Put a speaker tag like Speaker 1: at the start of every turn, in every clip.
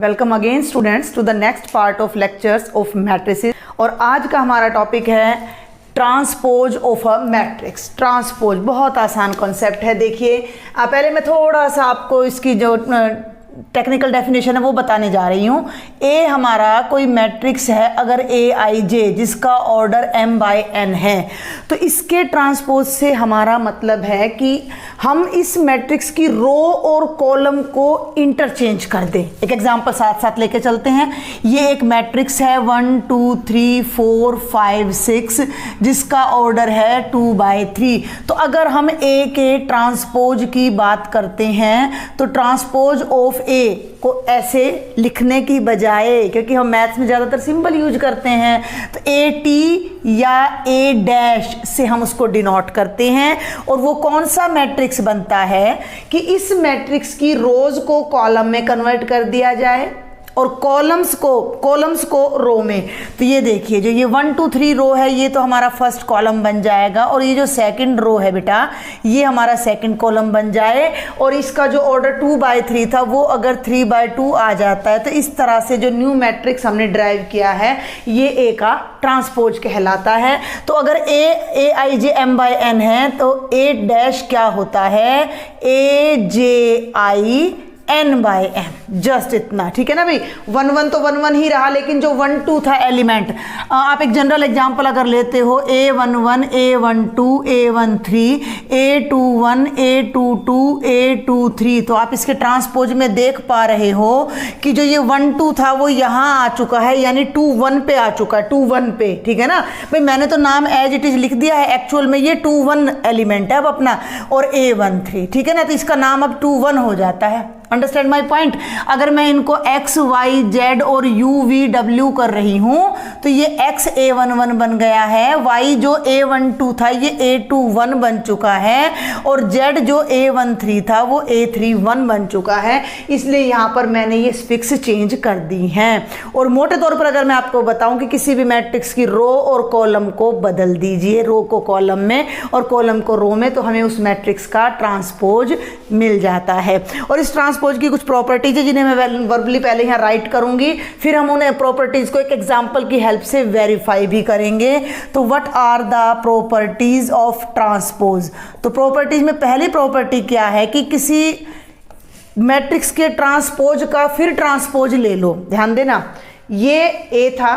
Speaker 1: Welcome again students to the next part of lectures of matrices. और आज का हमारा टॉपिक है transpose of a matrix. Transpose बहुत आसान कॉन्सेप्ट है। देखिए पहले मैं थोड़ा सा आपको इसकी जो टेक्निकल डेफिनेशन है वो बताने जा रही हूँ। ए हमारा कोई मैट्रिक्स है, अगर ए आई जे जिसका ऑर्डर m बाई n है, तो इसके ट्रांसपोज से हमारा मतलब है कि हम इस मैट्रिक्स की रो और कॉलम को इंटरचेंज कर दें। एक एग्जांपल साथ साथ लेके चलते हैं। ये एक मैट्रिक्स है 1 2 3 4 5 6 जिसका ऑर्डर है 2 बाई 3। तो अगर हम ए के ट्रांसपोज की बात करते हैं तो ट्रांसपोज ऑफ ए को ऐसे लिखने की बजाय, क्योंकि हम मैथ्स में ज़्यादातर सिंबल यूज करते हैं, तो ए टी या ए डैश से हम उसको डिनोट करते हैं। और वो कौन सा मैट्रिक्स बनता है कि इस मैट्रिक्स की रोज को कॉलम में कन्वर्ट कर दिया जाए और कॉलम्स को रो में। तो ये देखिए, जो ये 1 2 3 रो है ये तो हमारा फर्स्ट कॉलम बन जाएगा, और ये जो सेकंड रो है बेटा ये हमारा सेकंड कॉलम बन जाए। और इसका जो ऑर्डर 2 बाई 3 था वो अगर 3 बाई 2 आ जाता है, तो इस तरह से जो न्यू मैट्रिक्स हमने ड्राइव किया है ये ए का ट्रांसपोज कहलाता है। तो अगर ए आई जे एम बाई एन है तो ए डैश क्या होता है, ए जे आई n बाई m, जस्ट इतना। ठीक है ना भाई। 1 1 तो 1 1 ही रहा, लेकिन जो 1 2 था एलिमेंट, आप एक जनरल एग्जांपल अगर लेते हो a11 a12 a13 a21 a22 a23, तो आप इसके ट्रांसपोज में देख पा रहे हो कि जो ये 1 2 था वो यहाँ आ चुका है, यानी 2 1 पे आ चुका है, 2 1 पे। ठीक है ना भाई, मैंने तो नाम एज इट इज लिख दिया है, एक्चुअल में ये 2 1 एलिमेंट है अब अपना, और a13। ठीक है ना, तो इसका नाम अब 2 1 हो जाता है। Understand my point. अगर मैं इनको x y z और u v w कर रही हूं तो ये x a11 बन गया है, y जो a12 था ये a21 बन चुका है, और z जो a13 था वो a31 बन चुका है। इसलिए यहां पर मैंने ये फिक्स चेंज कर दी हैं। और मोटे तौर पर अगर मैं आपको बताऊं कि किसी भी मैट्रिक्स की रो और कॉलम को बदल दीजिए, रो को कॉलम में और कॉलम को रो में, तो हमें उस मैट्रिक्स का ट्रांसपोज मिल जाता है। और इस ट्रांसपोज की कुछ प्रॉपर्टीज है जिन्हें मैं वर्बली पहले यहाँ राइट करूंगी, फिर हम उन्हें प्रॉपर्टीज को एक एग्जांपल की हेल्प से वेरीफाई भी करेंगे। तो what are the properties of transpose. तो प्रॉपर्टीज में पहली प्रॉपर्टी क्या है कि किसी मैट्रिक्स के ट्रांसपोज का फिर ट्रांसपोज ले लो। ध्यान देना, ये ए था,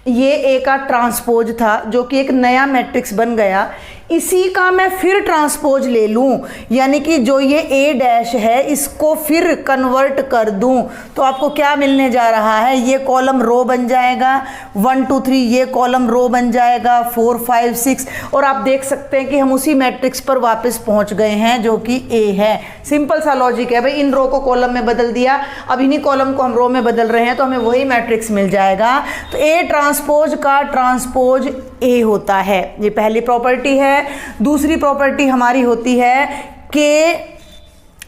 Speaker 1: ये ए का ट्रांसपोज था जो कि एक नया मैट्रिक्स बन गया, इसी का मैं फिर ट्रांसपोज ले लूं, यानी कि जो ये ए डैश है इसको फिर कन्वर्ट कर दूं, तो आपको क्या मिलने जा रहा है, ये कॉलम रो बन जाएगा, 1 2 3 ये कॉलम रो बन जाएगा, 4 5 6, और आप देख सकते हैं कि हम उसी मैट्रिक्स पर वापस पहुंच गए हैं जो कि ए है। सिंपल सा लॉजिक है भाई, इन रो को कॉलम में बदल दिया, अब इन्हीं कॉलम को हम रो में बदल रहे हैं तो हमें वही मैट्रिक्स मिल जाएगा। तो ए ट्रांसपोज का ट्रांसपोज ए होता है, ये पहली प्रॉपर्टी है। दूसरी प्रॉपर्टी हमारी होती है के,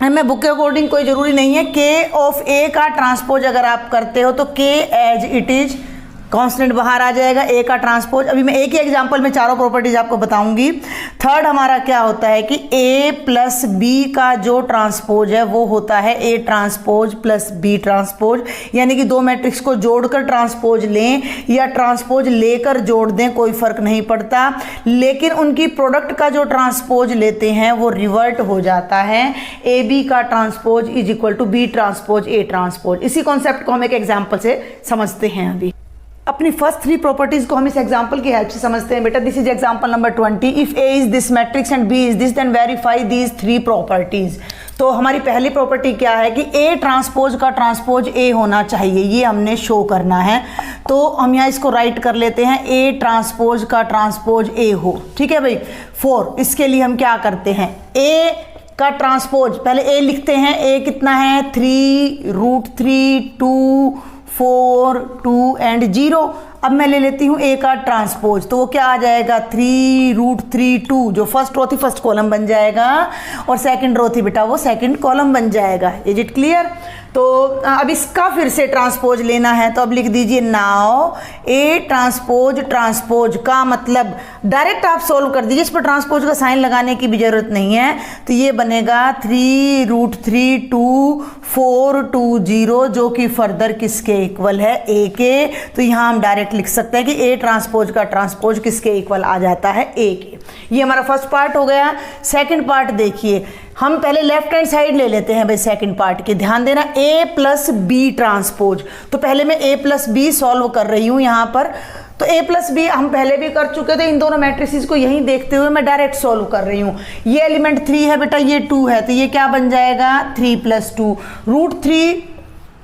Speaker 1: मैं बुक के अकॉर्डिंग कोई जरूरी नहीं है, के ऑफ ए का ट्रांसपोज अगर आप करते हो तो के एज इट इज कांस्टेंट बाहर आ जाएगा, ए का ट्रांसपोज। अभी मैं एक ही एग्जांपल में चारों प्रॉपर्टीज आपको बताऊंगी। थर्ड हमारा क्या होता है कि ए प्लस बी का जो ट्रांसपोज है वो होता है A transpose plus B transpose, यानी कि दो मैट्रिक्स को जोड़कर ट्रांसपोज लें या ट्रांसपोज लेकर जोड़ दें, कोई फर्क नहीं पड़ता, लेकिन उनकी प्रोडक्ट का जो ट्रांसपोज लेते हैं वो रिवर्ट हो जाता है। ए बी का transpose is equal to B transpose A transpose. इसी कॉन्सेप्ट को हम एक एग्जाम्पल से समझते हैं। अभी अपनी फर्स्ट 3 प्रॉपर्टीज को हम इस एग्जांपल की हेल्प से समझते हैं। बेटा this is example number 20। If A is this matrix and B is this then verify these 3 properties. तो हमारी पहली प्रॉपर्टी क्या है कि ए ट्रांसपोज का ट्रांसपोज ए होना चाहिए, ये हमने शो करना है। तो हम यहाँ इसको राइट कर लेते हैं, ए ट्रांसपोज का ट्रांसपोज ए हो। ठीक है भाई। 4, इसके लिए हम क्या करते हैं, ए का ट्रांसपोज पहले ए लिखते हैं, ए कितना है 3 √3 2 4 2 एंड 0। अब मैं ले लेती हूँ ए का ट्रांसपोज, तो वो क्या आ जाएगा 3 √3 2, जो फर्स्ट रो थी फर्स्ट कॉलम बन जाएगा, और सेकंड रो थी बेटा वो सेकंड कॉलम बन जाएगा। Is it clear. तो अब इसका फिर से ट्रांसपोज लेना है, तो अब लिख दीजिए नाउ ए ट्रांसपोज ट्रांसपोज का मतलब डायरेक्ट आप सोल्व कर दीजिए, इस पर ट्रांसपोज का साइन लगाने की भी जरूरत नहीं है। तो ये बनेगा 3√32420 जो कि फर्दर किसके इक्वल है, ए के। तो यहाँ हम डायरेक्ट लिख सकते हैं कि ए ट्रांसपोज का ट्रांसपोज किसके इक्वल आ जाता है, ए के। ये हमारा फर्स्ट पार्ट हो गया। सेकंड पार्ट देखिए, हम पहले लेफ्ट हैंड साइड ले लेते हैं भाई सेकंड पार्ट के। ध्यान देना, ए प्लस बी ट्रांसपोज। तो पहले मैं ए प्लस बी सॉल्व कर रही हूँ यहाँ पर। तो ए प्लस बी हम पहले भी कर चुके थे, इन दोनों मैट्रिसेस को यहीं देखते हुए मैं डायरेक्ट सॉल्व कर रही हूँ। ये एलिमेंट 3 है बेटा, ये 2 है, तो ये क्या बन जाएगा 3 + 2 √3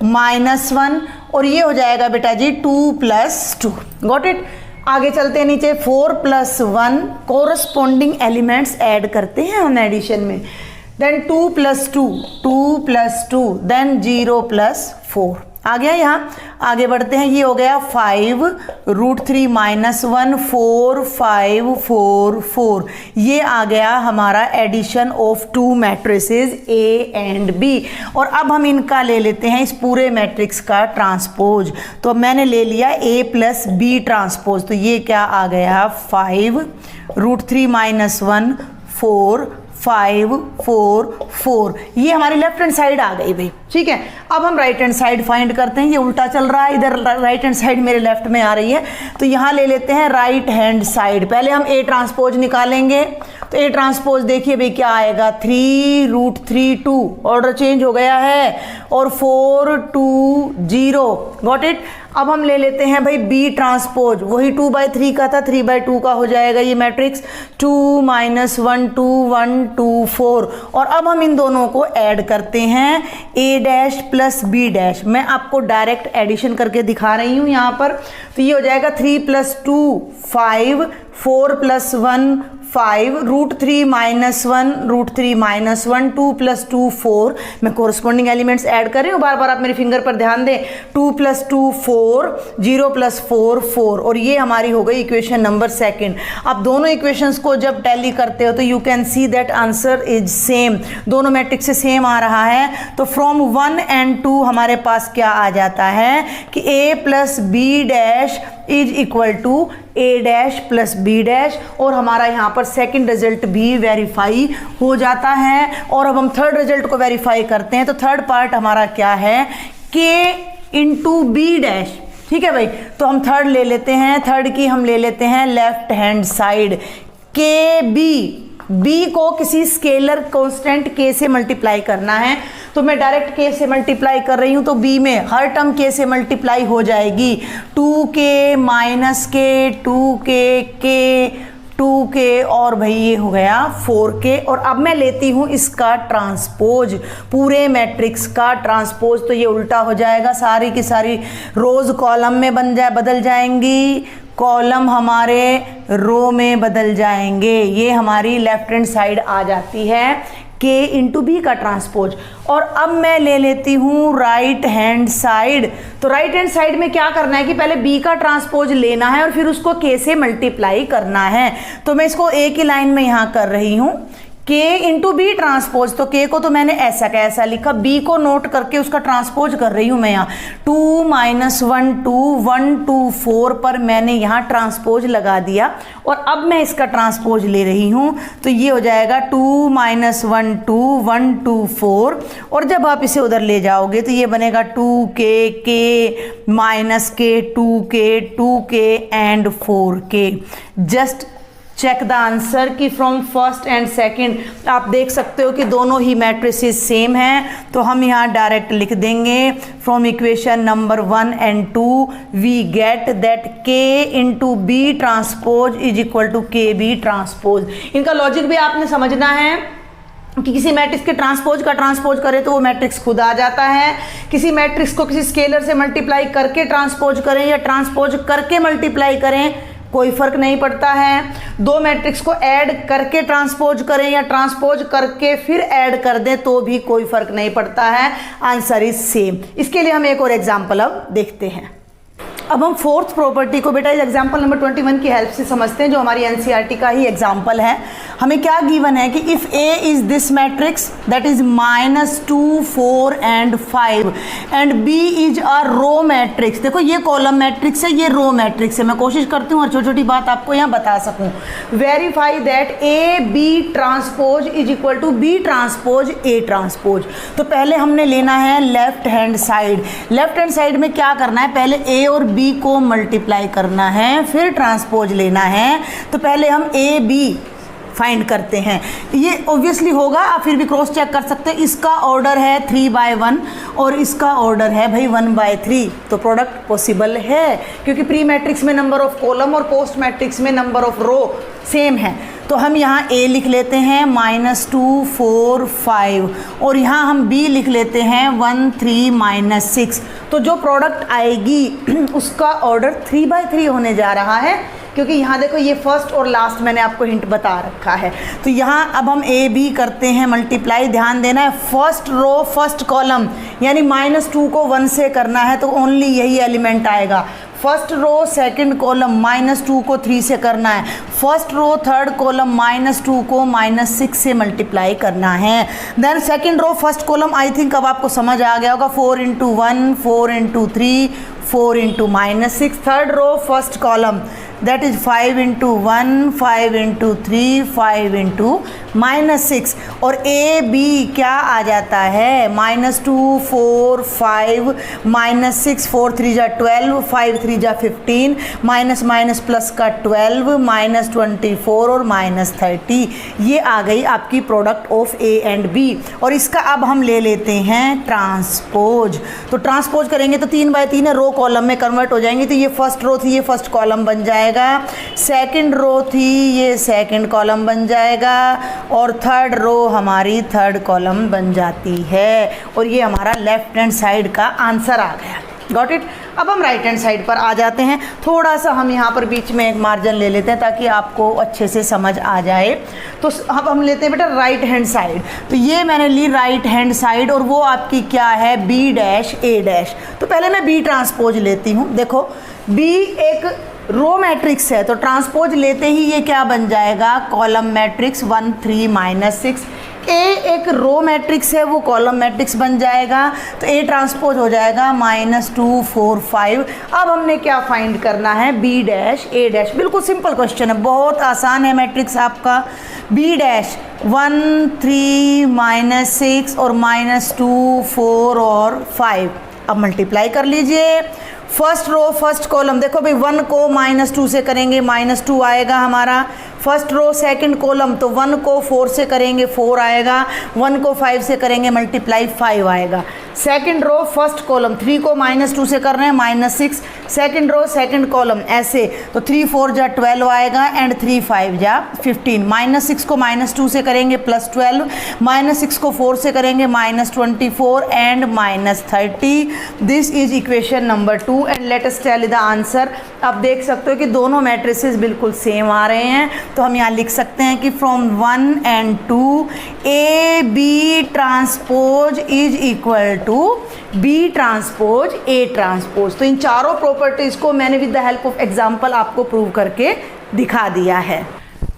Speaker 1: - 1 और ये हो जाएगा बेटा जी 2 + 2। Got it. आगे चलते हैं नीचे, 4 + 1 कोरस्पॉन्डिंग एलिमेंट्स ऐड करते हैं हम एडिशन में। देन 2 + 2 2 + 2 देन 0 + 4 आ गया। यहाँ आगे बढ़ते हैं, ये हो गया 5 √3 - 1 4 5 4 4। ये आ गया हमारा addition of 2 matrices A and B. और अब हम इनका ले लेते हैं इस पूरे मैट्रिक्स का ट्रांसपोज। तो मैंने ले लिया ए प्लस बी ट्रांसपोज, तो ये क्या आ गया 5 √3 - 1 4 5 4 4। ये हमारी लेफ्ट हैंड साइड आ गई भाई, ठीक है। अब हम राइट हैंड साइड फाइंड करते हैं। ये उल्टा चल रहा है, इधर राइट हैंड साइड मेरे लेफ्ट में आ रही है, तो यहाँ ले लेते हैं राइट हैंड साइड। पहले हम ए ट्रांसपोज निकालेंगे, तो ए ट्रांसपोज देखिए भाई क्या आएगा 3 √3 2, ऑर्डर चेंज हो गया है, और 4 2 0। Got it. अब हम ले लेते हैं भाई बी ट्रांसपोज, वही 2/3 का था, 3/2 का हो जाएगा ये मैट्रिक्स। 2 - 1 2 1 2 4। और अब हम इन दोनों को ऐड करते हैं, ए डैश प्लस बी डैश। मैं आपको डायरेक्ट एडिशन करके दिखा रही हूँ यहाँ पर। तो ये हो जाएगा 3 + 2 5 4 + 1 5 √3 - 1 √3 - 1 2 + 2 4। मैं कोरस्पॉन्डिंग एलिमेंट्स ऐड कर रही हूँ, बार बार आप मेरे फिंगर पर ध्यान दें। 2 + 2 4 0 + 4 4। और ये हमारी हो गई इक्वेशन नंबर सेकंड। अब दोनों इक्वेशंस को जब टैली करते हो तो you can see that answer is same, दोनों मैट्रिक्स से सेम आ रहा है। तो फ्रॉम 1 and 2 हमारे पास क्या आ जाता है कि a + b dash is equal to a dash plus b dash. और हमारा यहाँ पर सेकंड रिजल्ट भी वेरीफाई हो जाता है। और अब हम थर्ड रिजल्ट को वेरीफाई करते हैं। तो थर्ड पार्ट हमारा क्या है, k × b डैश। ठीक है भाई, तो हम थर्ड ले लेते हैं, थर्ड की हम ले लेते हैं left hand side. KB, b को किसी स्केलर कांस्टेंट k से मल्टीप्लाई करना है, तो मैं डायरेक्ट k से मल्टीप्लाई कर रही हूं। तो b में हर टर्म k से मल्टीप्लाई हो जाएगी। 2k - k 2k k 2k और भाई ये हो गया 4k। और अब मैं लेती हूँ इसका ट्रांसपोज, पूरे मैट्रिक्स का ट्रांसपोज। तो ये उल्टा हो जाएगा, सारी की सारी रोज कॉलम में बदल जाएंगी, कॉलम हमारे रो में बदल जाएंगे। ये हमारी लेफ्ट हैंड साइड आ जाती है k × b का ट्रांसपोज। और अब मैं ले लेती हूँ राइट हैंड साइड। तो राइट हैंड साइड में क्या करना है कि पहले b का ट्रांसपोज लेना है और फिर उसको k से मल्टीप्लाई करना है। तो मैं इसको एक ही लाइन में यहाँ कर रही हूँ, k × b ट्रांसपोज। तो k को तो मैंने ऐसा का ऐसा लिखा, b को नोट करके उसका ट्रांसपोज कर रही हूँ मैं यहाँ। 2 - 1 2 1 2 4 पर मैंने यहाँ ट्रांसपोज लगा दिया। और अब मैं इसका ट्रांसपोज ले रही हूँ, तो ये हो जाएगा 2 - 1 2 1 2 4। और जब आप इसे उधर ले जाओगे तो ये बनेगा 2k k -k 2k 2k and 4k। Just check the answer कि फ्रॉम फर्स्ट एंड सेकंड आप देख सकते हो कि दोनों ही मैट्रिसेस सेम हैं। तो हम यहाँ डायरेक्ट लिख देंगे from equation number 1 and 2 we get that k × b transpose is equal to kb transpose. इनका लॉजिक भी आपने समझना है कि किसी मैट्रिक्स के ट्रांसपोज का ट्रांसपोज करें तो वो मैट्रिक्स खुद आ जाता है। किसी मैट्रिक्स को किसी स्केलर से मल्टीप्लाई करके ट्रांसपोज करें या ट्रांसपोज करके मल्टीप्लाई करें, कोई फर्क नहीं पड़ता है। दो मैट्रिक्स को ऐड करके ट्रांसपोज करें या ट्रांसपोज करके फिर ऐड कर दें तो भी कोई फर्क नहीं पड़ता है, आंसर इज सेम। इसके लिए हम एक और एग्जांपल अब देखते हैं। अब हम फोर्थ प्रॉपर्टी को बेटा इस एग्जाम्पल नंबर 21 की हेल्प से समझते हैं, जो हमारी एनसीईआरटी का ही एग्जाम्पल है। हमें क्या गिवन है कि if A is this matrix that is -2 4 and 5 and B is a row matrix. देखो ये कॉलम मैट्रिक्स है, ये रो मैट्रिक्स है। मैं कोशिश करती हूँ और छोटी छोटी बात आपको यहाँ बता सकूँ। Verify that A B transpose is equal to B transpose A transpose. तो पहले हमने लेना है left hand side. Left hand side में क्या करना है, पहले ए और बी को मल्टीप्लाई करना है, फिर ट्रांसपोज लेना है। तो पहले हम ए बी फाइंड करते हैं। ये ऑब्वियसली होगा, आप फिर भी क्रॉस चेक कर सकते हैं। इसका ऑर्डर है 3/1 और इसका ऑर्डर है भाई 1/3। तो प्रोडक्ट पॉसिबल है, क्योंकि प्री मैट्रिक्स में नंबर ऑफ कॉलम और पोस्ट मैट्रिक्स में नंबर ऑफ रो सेम है। तो हम यहाँ A लिख लेते हैं -2 4 5 और यहाँ हम B लिख लेते हैं 1 3 -6। तो जो प्रोडक्ट आएगी उसका ऑर्डर 3/3 होने जा रहा है, क्योंकि यहाँ देखो ये फर्स्ट और लास्ट मैंने आपको हिंट बता रखा है। तो यहाँ अब हम ए बी करते हैं मल्टीप्लाई। ध्यान देना है फर्स्ट रो फर्स्ट कॉलम, यानी -2 को 1 से करना है तो ओनली यही एलिमेंट आएगा। फर्स्ट रो सेकंड कॉलम -2 को 3 से करना है। फर्स्ट रो थर्ड कॉलम -2 को -6 से मल्टीप्लाई करना है। Then second row first column, I think अब आपको समझ आ गया होगा, 4 × 1 4 × 3 4 × -6। Third row first column that is 5 × 1 5 × 3 5 × -6 और ए बी क्या आ जाता है -2 4 5 -6 4 3 जा 12 5 3 जा 15 माइनस माइनस प्लस का 12 -24 और -30। ये आ गई आपकी product of A and B. और इसका अब हम ले लेते हैं ट्रांसपोज। तो ट्रांसपोज करेंगे तो 3/3 रो कॉलम में कन्वर्ट हो जाएंगे। तो ये फर्स्ट रो थी, ये फर्स्ट कॉलम बन जाएगा। सेकंड रो थी, ये सेकंड कॉलम बन जाएगा और थर्ड रो हमारी थर्ड कॉलम बन जाती है। और ये हमारा लेफ्ट हैंड साइड का आंसर आ गया। Got it. अब हम राइट हैंड साइड पर आ जाते हैं। थोड़ा सा हम यहाँ पर बीच में एक मार्जिन ले लेते हैं ताकि आपको अच्छे से समझ आ जाए। तो अब हम लेते हैं बेटा राइट हैंड साइड। तो ये मैंने ली राइट हैंड साइड और वो आपकी क्या है, B' A'। तो पहले मैं B ट्रांसपोज लेती हूँ। देखो B एक रो मैट्रिक्स है, तो ट्रांसपोज लेते ही ये क्या बन जाएगा, कॉलम मैट्रिक्स 1 3 -6। ए एक रो मैट्रिक्स है, वो कॉलम मैट्रिक्स बन जाएगा। तो ए ट्रांसपोज हो जाएगा -2 4 5। अब हमने क्या फाइंड करना है, B' A'। बिल्कुल सिंपल क्वेश्चन है, बहुत आसान है मैट्रिक्स आपका। B' 1 3 -6 और -2 4 और 5। अब मल्टीप्लाई कर लीजिए। फर्स्ट रो फर्स्ट कॉलम, देखो भाई 1 को -2 से करेंगे -2 आएगा हमारा। फर्स्ट रो सेकंड कॉलम, तो 1 को 4 से करेंगे 4 आएगा। 1 को 5 से करेंगे मल्टीप्लाई 5 आएगा। सेकंड रो फर्स्ट कॉलम, 3 को -2 से कर रहे हैं -6। सेकंड रो सेकंड कॉलम ऐसे, तो 3 4 जा 12 आएगा एंड 3 5 जा 15। -6 को -2 से करेंगे +12, -6 को 4 से करेंगे -24 and -30। This is equation number 2 and let us tell the answer. आप देख सकते हो कि दोनों मैट्रिसेस बिल्कुल सेम आ रहे हैं। तो हम यहाँ लिख सकते हैं कि from 1 and 2 A B transpose is equal to B transpose A transpose. तो इन चारों प्रॉपर्टीज को मैंने with the help of example आपको प्रूव करके दिखा दिया है।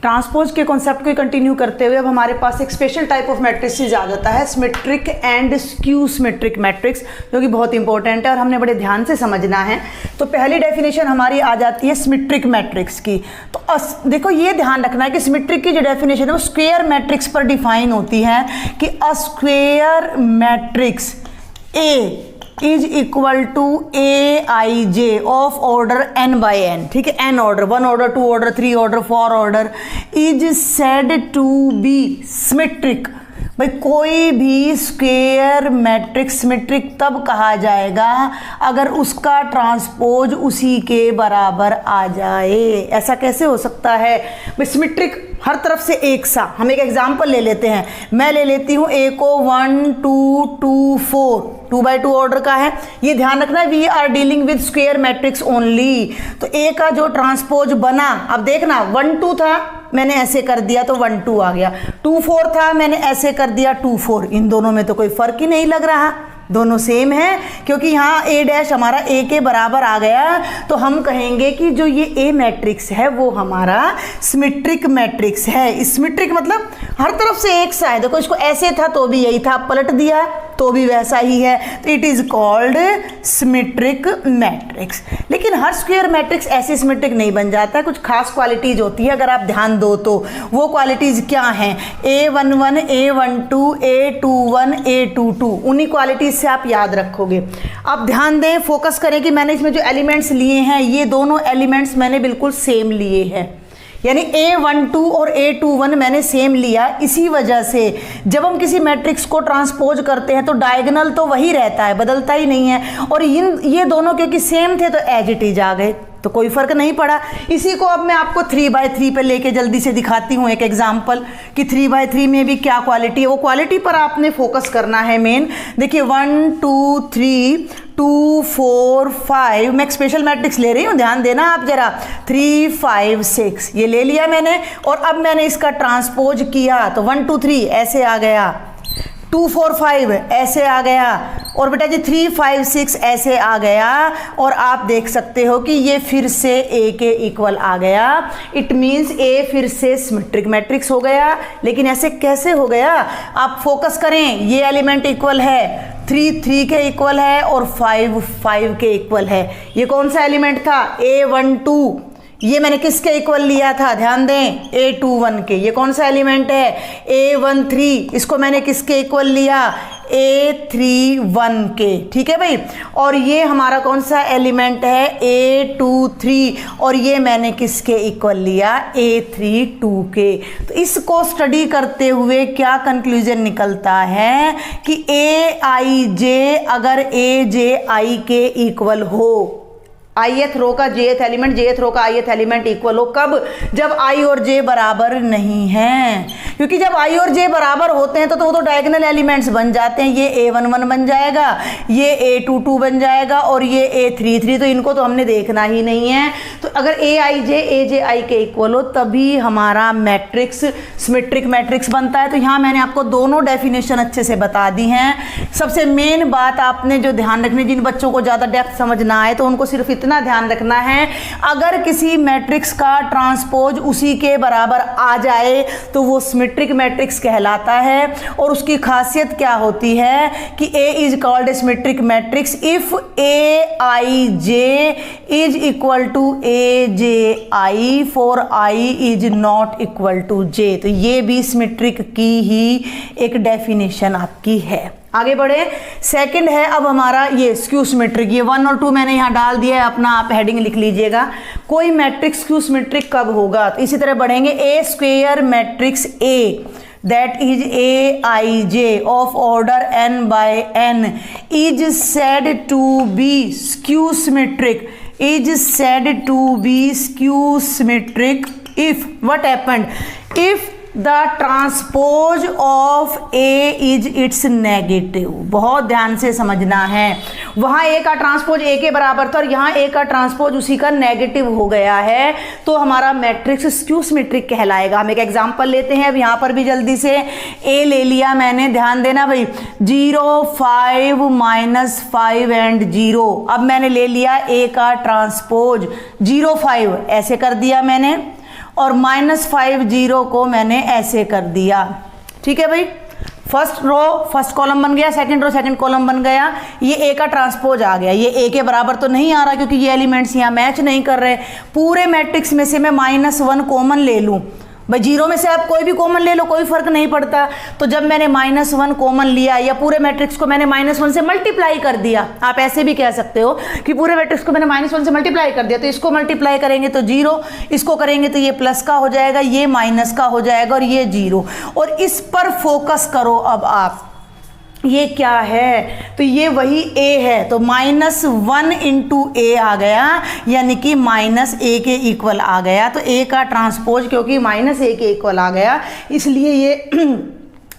Speaker 1: ट्रांसपोज के कॉन्सेप्ट को कंटिन्यू करते हुए अब हमारे पास एक स्पेशल टाइप ऑफ मैट्रिक्स आ जाता है, symmetric and skew symmetric matrix, जो कि बहुत इंपॉर्टेंट है और हमने बड़े ध्यान से समझना है। तो पहली डेफिनेशन हमारी आ जाती है सिमेट्रिक मैट्रिक्स की। तो देखो ये ध्यान रखना है कि सिमेट्रिक की जो डेफिनेशन है वो स्क्वायर मैट्रिक्स पर डिफाइन होती है कि a square matrix A is equal to Aij of order n/n। ठीक है, n order, 1 order 2 order 3 order 4 order is said to be symmetric. भाई कोई भी स्क्वायर मैट्रिक्स सिमेट्रिक तब कहा जाएगा अगर उसका ट्रांसपोज उसी के बराबर आ जाए। ऐसा कैसे हो सकता है भाई, सिमेट्रिक हर तरफ से एक सा। हम एक एग्जांपल ले लेते हैं, मैं ले लेती हूँ ए को 1 2 2 4, 2/2 ऑर्डर का है। ये ध्यान रखना है, we are dealing with square matrix only. तो ए का जो ट्रांसपोज बना, अब देखना 1 2 था, मैंने ऐसे कर दिया तो 1 2 आ गया। 2 4 था, मैंने ऐसे कर दिया 2 4। इन दोनों में तो कोई फर्क ही नहीं लग रहा। दोनों सेम है, क्योंकि यहाँ ए डैश हमारा ए के बराबर आ गया, तो हम कहेंगे कि जो ये ए मैट्रिक्स है वो हमारा सिमेट्रिक मैट्रिक्स है। सिमेट्रिक मतलब हर तरफ से एक सा है। देखो इसको ऐसे था तो भी यही था, पलट दिया तो भी वैसा ही है, तो it is called symmetric matrix. लेकिन हर स्क्वायर मैट्रिक्स ऐसे सिमेट्रिक नहीं बन जाता है, कुछ खास क्वालिटीज होती है, अगर आप ध्यान दो तो। वो क्वालिटीज क्या हैं? A11, A12, A21, A22, उन्हीं क्वालिटीज से आप याद रखोगे। आप ध्यान दें, फोकस करें कि मैंने इसमें जो एलिमेंट्स लिए हैं ये दोनों एलिमेंट्स मैंने बिल्कुल सेम लिए हैं, यानी A12 और A21 मैंने सेम लिया। इसी वजह से जब हम किसी मैट्रिक्स को ट्रांसपोज करते हैं तो डायगोनल तो वही रहता है, बदलता ही नहीं है, और ये दोनों क्योंकि सेम थे तो एज इट इज आ गए, तो कोई फर्क नहीं पड़ा। इसी को अब मैं आपको 3/3 पे लेके जल्दी से दिखाती हूँ एक एग्जांपल कि 3/3 में भी क्या क्वालिटी है। वो क्वालिटी पर आपने फोकस करना है मेन। देखिए 1 2 3 2 4 5, मैं एक स्पेशल मैट्रिक्स ले रही हूँ, ध्यान देना आप जरा। 3 5 6 ये ले लिया मैंने, और अब मैंने इसका ट्रांसपोज किया तो 1 2 3 ऐसे आ गया, 2 4 5 ऐसे आ गया, और बेटा जी 3 5 6 ऐसे आ गया। और आप देख सकते हो कि ये फिर से A के इक्वल आ गया। इट मीन्स A फिर से सिमेट्रिक मैट्रिक्स हो गया। लेकिन ऐसे कैसे हो गया? आप फोकस करें, ये एलिमेंट इक्वल है, 3 3 के इक्वल है, और 5 5 के इक्वल है। ये कौन सा एलिमेंट था? A12। ये मैंने किसके इक्वल लिया था? ध्यान दें, A21 के। ये कौन सा एलिमेंट है? A13। इसको मैंने किसके इक्वल लिया? A31 के। ठीक है भाई। और ये हमारा कौन सा एलिमेंट है? A23। और ये मैंने किसके इक्वल लिया? A32 के। तो इसको स्टडी करते हुए क्या कंक्लूजन निकलता है कि Aij अगर Aj के इक्वल हो, ith रो का jth एलिमेंट, jth रो का ith एलिमेंट इक्वल हो, कब? जब i और j बराबर नहीं है। क्योंकि जब i और j बराबर होते हैं तो वो तो डायगोनल एलिमेंट्स बन जाते हैं। ये A11 बन जाएगा, ये A22 बन जाएगा, और ये A33, तो इनको तो हमने देखना ही नहीं है। तो अगर Aij Aj के इक्वल हो तभी हमारा मैट्रिक्स सिमेट्रिक मैट्रिक्स बनता है। तो यहाँ मैंने आपको दोनों डेफिनेशन अच्छे से बता दी हैं। सबसे मेन बात आपने जो ध्यान रखनी, जिन बच्चों को ज़्यादा डेप्थ समझ ना आए तो उनको सिर्फ इतना ध्यान रखना है, अगर किसी मैट्रिक्स का ट्रांसपोज उसी के बराबर आ जाए तो वो सिमेट्रिक मैट्रिक्स कहलाता है। और उसकी खासियत क्या होती है कि A इज called a symmetric matrix if Aij is equal to Aj for I is not equal to J। तो ये भी सिमेट्रिक की ही एक डेफिनेशन आपकी है। आगे बढ़े, सेकंड है अब हमारा ये स्क्यू सिमेट्रिक। ये 1 और 2 मैंने यहाँ डाल दिया है, अपना आप हेडिंग लिख लीजिएगा। कोई मैट्रिक्स स्क्यू सिमेट्रिक कब होगा? तो इसी तरह बढ़ेंगे। A square matrix A that is Aij of order n by n is said to be skew symmetric, is said to be skew symmetric if what happened? If the transpose of A is its negative। बहुत ध्यान से समझना है, वहाँ A का transpose A के बराबर था और यहाँ A का ट्रांसपोज उसी का नेगेटिव हो गया है, तो हमारा मैट्रिक्स स्क्यू सिमेट्रिक कहलाएगा। हम एक एग्जांपल लेते हैं अब यहाँ पर भी जल्दी से। A ले लिया मैंने, ध्यान देना भाई, 0 5 -5 एंड 0। अब मैंने ले लिया A का ट्रांसपोज 0 5 ऐसे कर दिया मैंने, और -5 0 को मैंने ऐसे कर दिया। ठीक है भाई, फर्स्ट रो फर्स्ट कॉलम बन गया, सेकंड रो सेकंड कॉलम बन गया। ये A का ट्रांसपोज आ गया। ये A के बराबर तो नहीं आ रहा क्योंकि ये एलिमेंट्स यहाँ मैच नहीं कर रहे। पूरे मैट्रिक्स में से मैं -1 कॉमन ले लूँ भाई, 0 में से आप कोई भी कॉमन ले लो, कोई फर्क नहीं पड़ता। तो जब मैंने -1 कॉमन लिया या पूरे मैट्रिक्स को मैंने -1 से मल्टीप्लाई कर दिया, आप ऐसे भी कह सकते हो कि पूरे मैट्रिक्स को मैंने -1 से मल्टीप्लाई कर दिया, तो इसको मल्टीप्लाई करेंगे तो 0, इसको करेंगे तो ये प्लस का हो जाएगा, ये माइनस का हो जाएगा, और ये 0। और इस पर फोकस करो अब आप, ये क्या है? तो ये वही A है, तो -1 इंटू A आ गया, यानी कि -A के इक्वल आ गया। तो A का ट्रांसपोज क्योंकि -A के इक्वल आ गया, इसलिए ये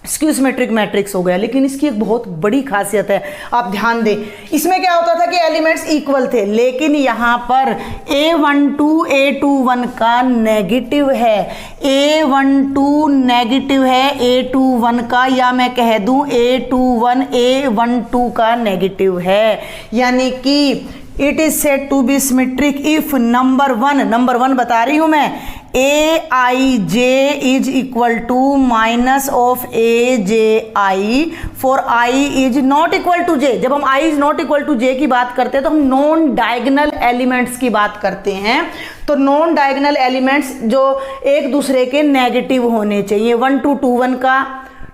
Speaker 1: स्क्यू सिमेट्रिक मैट्रिक्स हो गया। लेकिन इसकी एक बहुत बड़ी खासियत है, आप ध्यान दें, इसमें क्या होता था कि एलिमेंट्स इक्वल थे, लेकिन यहाँ पर A12 A21 का नेगेटिव है, A12 नेगेटिव है A21 का, या मैं कह दूं A21 A12 का नेगेटिव है। यानी कि it is said to be symmetric if number one बता रही हूं मैं, Aij is equal to minus of Aj for I is not equal to J। जब हम I is not equal to J की बात करते हैं तो हम नॉन डायगोनल एलिमेंट्स की बात करते हैं। तो नॉन डायगोनल एलिमेंट्स जो एक दूसरे के नेगेटिव होने चाहिए, 1 2 2 1 का,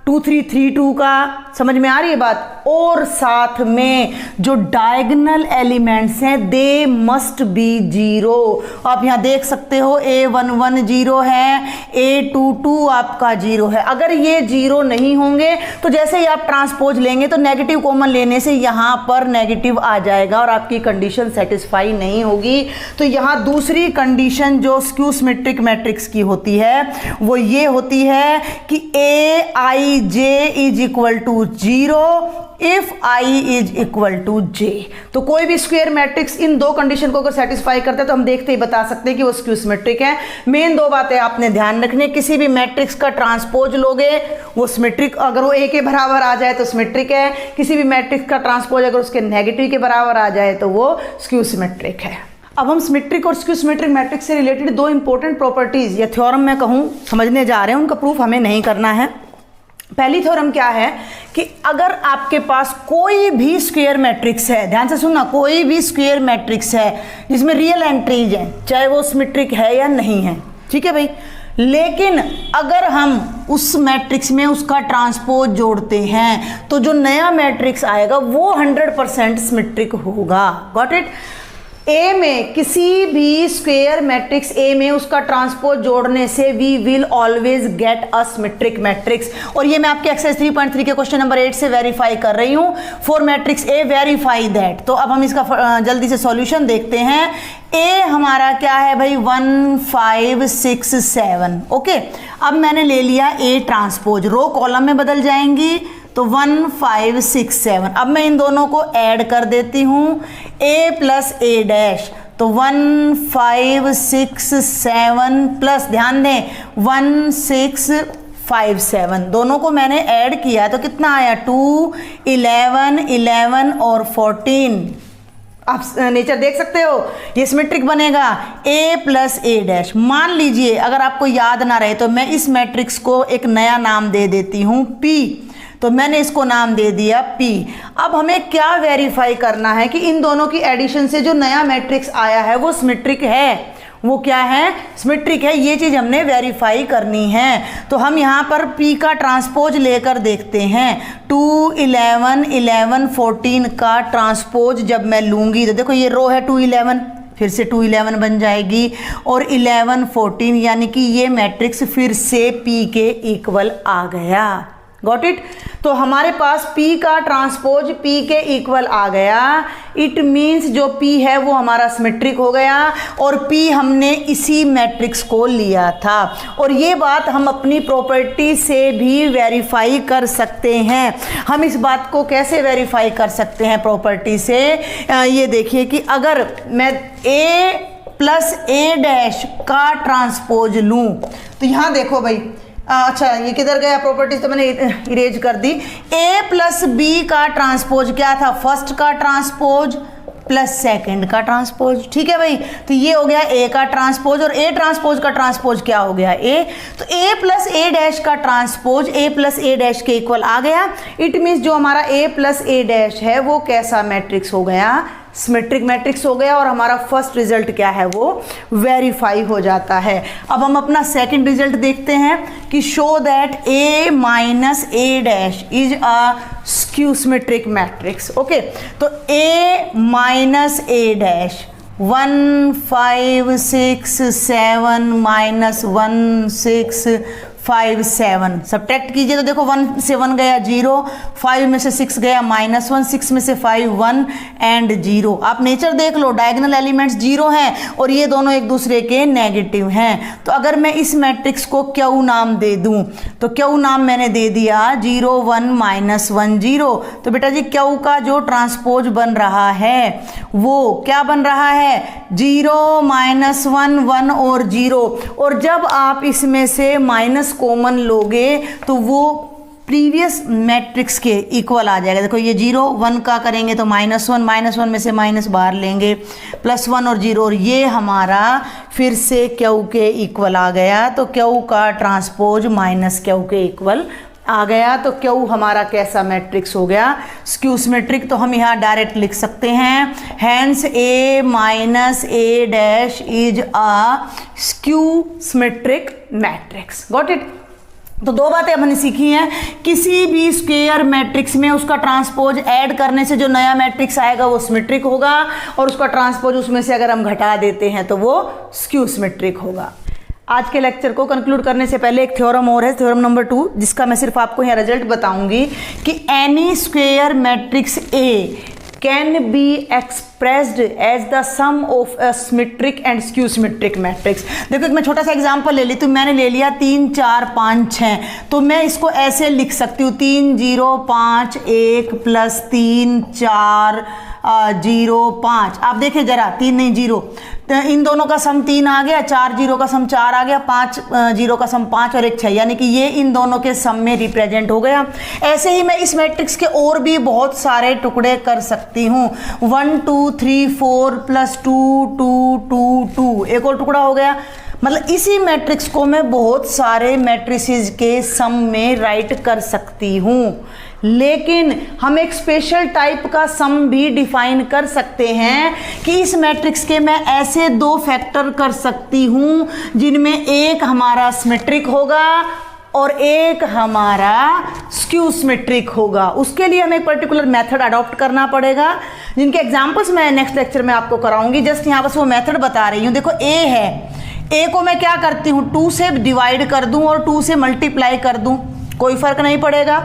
Speaker 1: 2 3 3 2 का, समझ में आ रही है बात। और साथ में जो डायगोनल एलिमेंट्स हैं दे मस्ट बी 0। आप यहाँ देख सकते हो A11 0 है, A22 आपका 0 है। अगर ये 0 नहीं होंगे तो जैसे ही आप ट्रांसपोज लेंगे तो नेगेटिव कॉमन लेने से यहाँ पर नेगेटिव आ जाएगा और आपकी कंडीशन सेटिस्फाई नहीं होगी। तो यहाँ दूसरी कंडीशन जो स्क्यू सिमेट्रिक मैट्रिक्स की होती है वो ये होती है कि Aij is equal to 0 if I is equal to J। तो कोई भी स्क्वायर मैट्रिक्स इन दो कंडीशन को अगर सेटिस्फाई करता है तो हम देखते ही बता सकते हैं कि वो स्क्यू सिमेट्रिक है। मेन दो बातें आपने ध्यान रखनी है, किसी भी मैट्रिक्स का ट्रांसपोज लोगे वो सिमेट्रिक, अगर वो A के बराबर आ जाए तो सिमेट्रिक है। किसी भी मैट्रिक्स का ट्रांसपोज अगर उसके नेगेटिव के बराबर आ जाए तो वो स्क्यू सिमेट्रिक है। अब हम सिमेट्रिक और स्क्यू सिमेट्रिक मैट्रिक्स से रिलेटेड दो इंपॉर्टेंट प्रॉपर्टीज या थ्योरम में कहूँ समझने जा रहे हैं, उनका प्रूफ हमें नहीं करना है। पहली थ्योरम क्या है कि अगर आपके पास कोई भी स्क्वायर मैट्रिक्स है, ध्यान से सुनना, कोई भी स्क्वायर मैट्रिक्स है जिसमें रियल एंट्रीज हैं, चाहे वो सिमेट्रिक है या नहीं है, ठीक है भाई, लेकिन अगर हम उस मैट्रिक्स में उसका ट्रांसपोज जोड़ते हैं तो जो नया मैट्रिक्स आएगा वो 100% सिमेट्रिक होगा। Got it. ए में किसी भी स्क्वायर मैट्रिक्स ए में उसका ट्रांसपोज जोड़ने से we will always get a symmetric matrix. और ये मैं आपके एक्सरसाइज 3.3 के क्वेश्चन नंबर 8 से वेरीफाई कर रही हूँ। For matrix A verify that. तो अब हम इसका जल्दी से सॉल्यूशन देखते हैं। ए हमारा क्या है भाई 1 5 6 7। ओके, अब मैंने ले लिया ए ट्रांसपोज, रो कॉलम में बदल जाएंगी तो 1 5 6 7। अब मैं इन दोनों को ऐड कर देती हूँ, a प्लस ए डैश, तो 1 5 6 7 प्लस ध्यान दें 1 6 5 7, दोनों को मैंने ऐड किया तो कितना आया 2 11 11 और 14। आप नेचर देख सकते हो, ये सिमेट्रिक बनेगा a प्लस ए डैश। मान लीजिए अगर आपको याद ना रहे तो मैं इस मैट्रिक्स को एक नया नाम दे देती हूँ p, तो मैंने इसको नाम दे दिया P। अब हमें क्या वेरीफाई करना है कि इन दोनों की एडिशन से जो नया मैट्रिक्स आया है वो सिमेट्रिक है। वो क्या है? सिमेट्रिक है। ये चीज़ हमने वेरीफाई करनी है। तो हम यहाँ पर P का ट्रांसपोज लेकर देखते हैं। 2 11 11 14 का ट्रांसपोज जब मैं लूँगी तो देखो ये रो है 2 11, फिर से 2 11 बन जाएगी और 11 14, यानी कि ये मैट्रिक्स फिर से P के इक्वल आ गया। Got it. तो हमारे पास P का ट्रांसपोज P के इक्वल आ गया। इट मीन्स जो P है वो हमारा सिमेट्रिक हो गया और P हमने इसी मैट्रिक्स को लिया था। और ये बात हम अपनी प्रॉपर्टी से भी वेरीफाई कर सकते हैं। हम इस बात को कैसे वेरीफाई कर सकते हैं प्रॉपर्टी से? ये देखिए कि अगर मैं A प्लस ए डैश का ट्रांसपोज लूँ तो यहाँ देखो भाई, अच्छा ये किधर गया प्रॉपर्टीज, तो मैंने इरेज कर दी। ए प्लस बी का ट्रांसपोज क्या था? फर्स्ट का ट्रांसपोज प्लस सेकंड का ट्रांसपोज। ठीक है भाई, तो ये हो गया ए का ट्रांसपोज और ए ट्रांसपोज का ट्रांसपोज क्या हो गया? ए। तो ए प्लस ए डैश का transpose A plus A dash के इक्वल आ गया। इट मीन्स जो हमारा ए प्लस ए डैश है वो कैसा मैट्रिक्स हो गया? सिमेट्रिक मैट्रिक्स हो गया। और हमारा फर्स्ट रिजल्ट क्या है? वो वेरीफाई हो जाता है। अब हम अपना सेकंड रिजल्ट देखते हैं कि show that A minus A dash is a skew symmetric matrix. Okay, तो ए माइनस ए डैश 1 5 6 7 माइनस 1 6 5 7, सब्ट्रैक्ट कीजिए तो देखो 1 से 1 गया 0, 5 में से 6 गया -1, 6 में से 5 1 एंड 0। आप नेचर देख लो, डायगोनल एलिमेंट्स 0 हैं और ये दोनों एक दूसरे के नेगेटिव हैं। तो अगर मैं इस मैट्रिक्स को क्यू नाम दे दूं तो क्यू नाम मैंने दे दिया 0 1 -1 0। तो बेटा जी क्यू का जो ट्रांसपोज बन रहा है वो क्या बन रहा है, 0 -1 1 और 0। और जब आप इसमें से माइनस कॉमन लोगे तो वो प्रीवियस मैट्रिक्स के इक्वल आ जाएगा। देखो ये 0 1 का करेंगे तो -1 में से माइनस बाहर लेंगे, +1 और 0, और ये हमारा फिर से क्यू के इक्वल आ गया। तो क्यू का ट्रांसपोज माइनस क्यू के इक्वल आ गया। तो क्यू हमारा कैसा मैट्रिक्स हो गया, स्क्यू सिमेट्रिक। तो हम यहाँ डायरेक्ट लिख सकते हैं, hence A minus A dash is a skew symmetric matrix. Got it. तो दो बातें हमने सीखी हैं, किसी भी स्क्वायर मैट्रिक्स में उसका ट्रांसपोज ऐड करने से जो नया मैट्रिक्स आएगा वो सिमेट्रिक होगा, और उसका ट्रांसपोज उसमें से अगर हम घटा देते हैं तो वो स्क्यू सिमेट्रिक होगा। आज के लेक्चर को कंक्लूड करने से पहले एक थ्योरम और है, थ्योरम नंबर 2, जिसका मैं सिर्फ आपको यहाँ रिजल्ट बताऊंगी कि any square matrix A can be expressed as the sum of a symmetric and skew symmetric matrix. देखो एक मैं छोटा सा एग्जांपल ले ली, तो मैंने ले लिया 3 4 5 6, तो मैं इसको ऐसे लिख सकती हूँ 3 0 5 1 + 3 4 0 5। आप देखिए जरा, 3 नहीं 0, तो इन दोनों का सम 3 आ गया, 4 0 का सम 4 आ गया, 5 0 का सम 5 और 1 6, यानी कि ये इन दोनों के सम में रिप्रेजेंट हो गया। ऐसे ही मैं इस मैट्रिक्स के और भी बहुत सारे टुकड़े कर सकती हूँ, 1 2 3 4 + 2 2 2 2, एक और टुकड़ा हो गया। मतलब इसी मैट्रिक्स को मैं बहुत सारे मैट्रिसेस के सम में राइट कर सकती हूँ। लेकिन हम एक स्पेशल टाइप का सम भी डिफाइन कर सकते हैं कि इस मैट्रिक्स के मैं ऐसे 2 फैक्टर कर सकती हूँ जिनमें एक हमारा सिमेट्रिक होगा और एक हमारा स्क्यू सिमेट्रिक होगा। उसके लिए हमें एक पर्टिकुलर मेथड अडॉप्ट करना पड़ेगा, जिनके एग्जांपल्स मैं नेक्स्ट लेक्चर में आपको कराऊंगी। जस्ट यहाँ बस वो मेथड बता रही हूँ। देखो A है, A को मैं क्या करती हूँ, 2 से डिवाइड कर दूँ और 2 से मल्टीप्लाई कर दूँ, कोई फर्क नहीं पड़ेगा।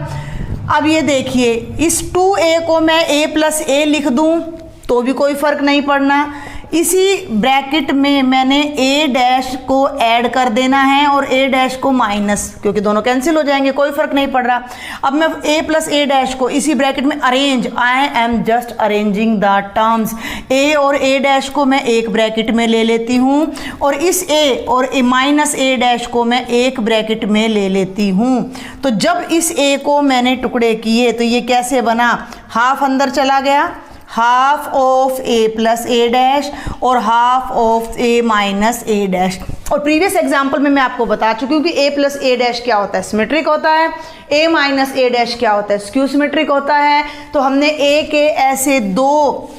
Speaker 1: अब ये देखिए, इस 2A को मैं A + A लिख दूँ तो भी कोई फर्क नहीं पड़ना। इसी ब्रैकेट में मैंने A डैश को ऐड कर देना है और A डैश को माइनस, क्योंकि दोनों कैंसिल हो जाएंगे, कोई फर्क नहीं पड़ रहा। अब मैं A + A डैश को इसी ब्रैकेट में arrange, I am just arranging the terms. A और A डैश को मैं एक ब्रैकेट में ले लेती हूँ और इस A और -A डैश को मैं एक ब्रैकेट में ले लेती हूँ। तो जब इस A को मैंने टुकड़े किए तो ये कैसे बना, हाफ अंदर चला गया, half of A + A dash और half of A - A dash. और प्रीवियस एग्जांपल में मैं आपको बता चुकी हूँ कि A + A डैश क्या होता है, सिमेट्रिक होता है, A - A डैश क्या होता है, स्क्यू सिमेट्रिक होता है। तो हमने A के ऐसे 2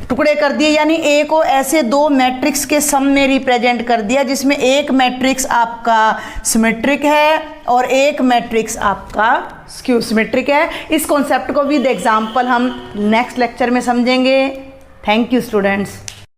Speaker 1: टुकड़े कर दिए, यानी A को ऐसे 2 मैट्रिक्स के सम में रिप्रेजेंट कर दिया, जिसमें एक मैट्रिक्स आपका सिमेट्रिक है और एक मैट्रिक्स आपका स्क्यू सिमेट्रिक है। इस कॉन्सेप्ट को विद एग्जांपल हम नेक्स्ट लेक्चर में समझेंगे। Thank you students.